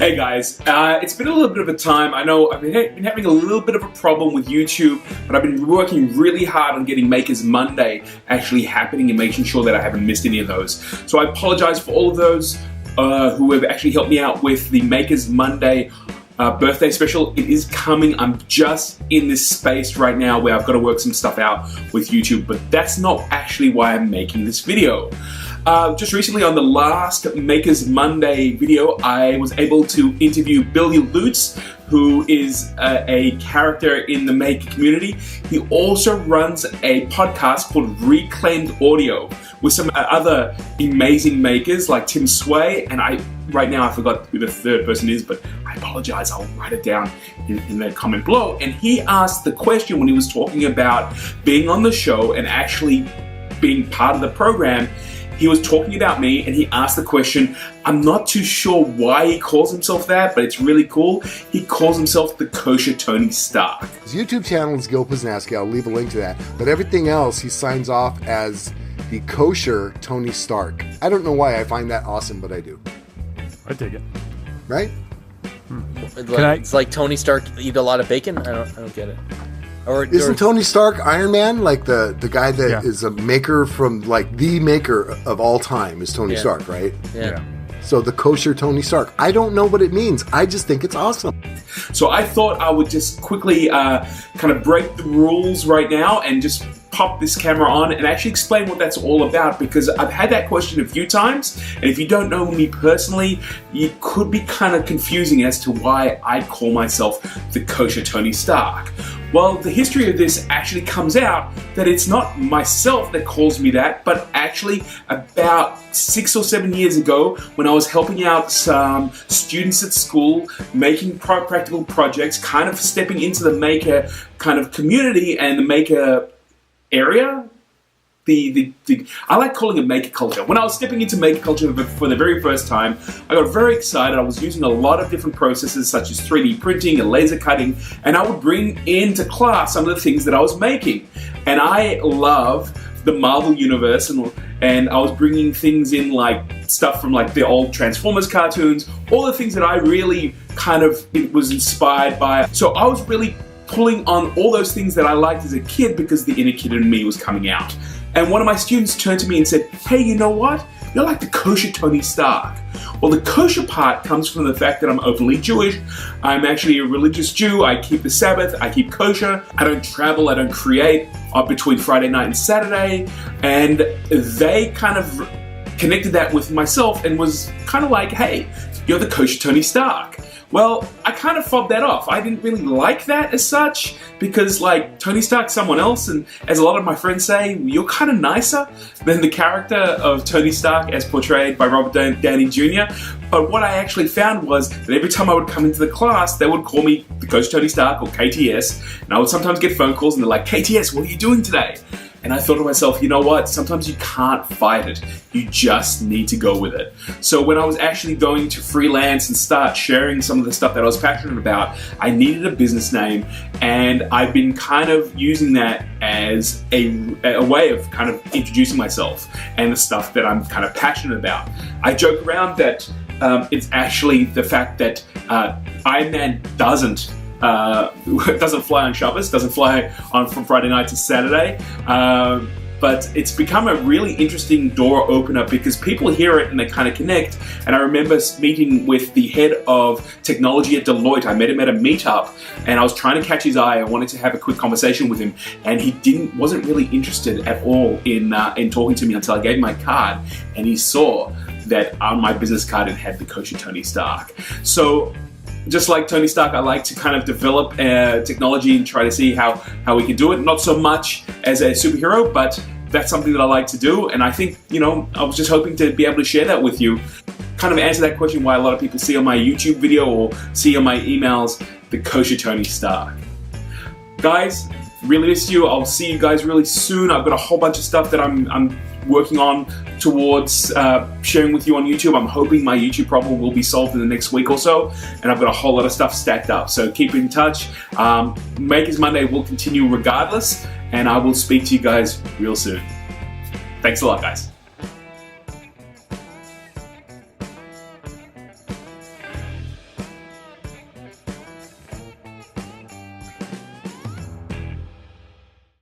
Hey guys, it's been a little bit of a time. I know I've been having a little bit of a problem with YouTube, but I've been working really hard on getting Makers Monday actually happening and making sure that I haven't missed any of those. So I apologize for all of those who have actually helped me out with the Makers Monday birthday special. It is coming. I'm just in this space right now where I've got to work some stuff out with YouTube, but that's not actually why I'm making this video. Just recently on the last Makers Monday video, I was able to interview Bill Lutes, who is a character in the maker community. He also runs a podcast called Reclaimed Audio with some other amazing makers like Tim Sway, and right now I forgot who the third person is, but I apologize, I'll write it down in the comment below. And he asked the question when he was talking about being on the show and actually being part of the program. He was talking about me and he asked the question, I'm not too sure why he calls himself that, but it's really cool. He calls himself the Kosher Tony Stark. His YouTube channel is Gil Poznanski. I'll leave a link to that. But everything else, he signs off as the Kosher Tony Stark. I don't know why I find that awesome, but I do. I dig it. Right? It's like Tony Stark eat a lot of bacon? I don't get it. Isn't Tony Stark Iron Man? Like the guy that is a maker from, like, the maker of all time is Tony Stark, right? Yeah. So the Kosher Tony Stark. I don't know what it means. I just think it's awesome. So I thought I would just quickly kind of break the rules right now and just pop this camera on and actually explain what that's all about, because I've had that question a few times, and if you don't know me personally, it could be kind of confusing as to why I call myself the Kosher Tony Stark. Well, the history of this actually comes out that it's not myself that calls me that, but actually about 6 or 7 years ago when I was helping out some students at school making practical projects, kind of stepping into the maker kind of community and the maker area. I like calling it maker culture. When I was stepping into maker culture for the very first time, I got very excited. I was using a lot of different processes such as 3D printing and laser cutting, and I would bring into class some of the things that I was making. And I love the Marvel universe, and I was bringing things in like stuff from like the old Transformers cartoons, all the things that I really kind of was inspired by. So I was really pulling on all those things that I liked as a kid because the inner kid in me was coming out. And one of my students turned to me and said, hey, you know what? You're like the Kosher Tony Stark. Well, the kosher part comes from the fact that I'm openly Jewish. I'm actually a religious Jew. I keep the Sabbath. I keep kosher. I don't travel. I don't create between Friday night and Saturday. And they kind of connected that with myself and was kind of like, hey, you're the Kosher Tony Stark. Well, I kind of fobbed that off. I didn't really like that as such because, like, Tony Stark's someone else, and as a lot of my friends say, you're kind of nicer than the character of Tony Stark as portrayed by Robert Downey Jr. But what I actually found was that every time I would come into the class, they would call me the Kosher Tony Stark or KTS, and I would sometimes get phone calls and they're like, KTS, what are you doing today? And I thought to myself, you know what? Sometimes you can't fight it. You just need to go with it. So when I was actually going to freelance and start sharing some of the stuff that I was passionate about, I needed a business name, and I've been kind of using that as a way of kind of introducing myself and the stuff that I'm kind of passionate about. I joke around that it's actually the fact that Iron Man doesn't fly on Shabbos, doesn't fly on from Friday night to Saturday, but it's become a really interesting door opener because people hear it and they kind of connect. And I remember meeting with the head of technology at Deloitte. I met him at a meetup and I was trying to catch his eye. I wanted to have a quick conversation with him, and he wasn't really interested at all in talking to me until I gave him my card, and he saw that on my business card it had the Kosher Tony Stark. So just like Tony Stark, I like to kind of develop technology and try to see how we can do it. Not so much as a superhero, but that's something that I like to do. And I think, I was just hoping to be able to share that with you. Kind of answer that question why a lot of people see on my YouTube video or see on my emails, the Kosher Tony Stark. Guys, really miss you. I'll see you guys really soon. I've got a whole bunch of stuff that I'm working on towards sharing with you on YouTube. I'm hoping my YouTube problem will be solved in the next week or so, and I've got a whole lot of stuff stacked up. So keep in touch. Makers Monday will continue regardless, and I will speak to you guys real soon. Thanks a lot, guys.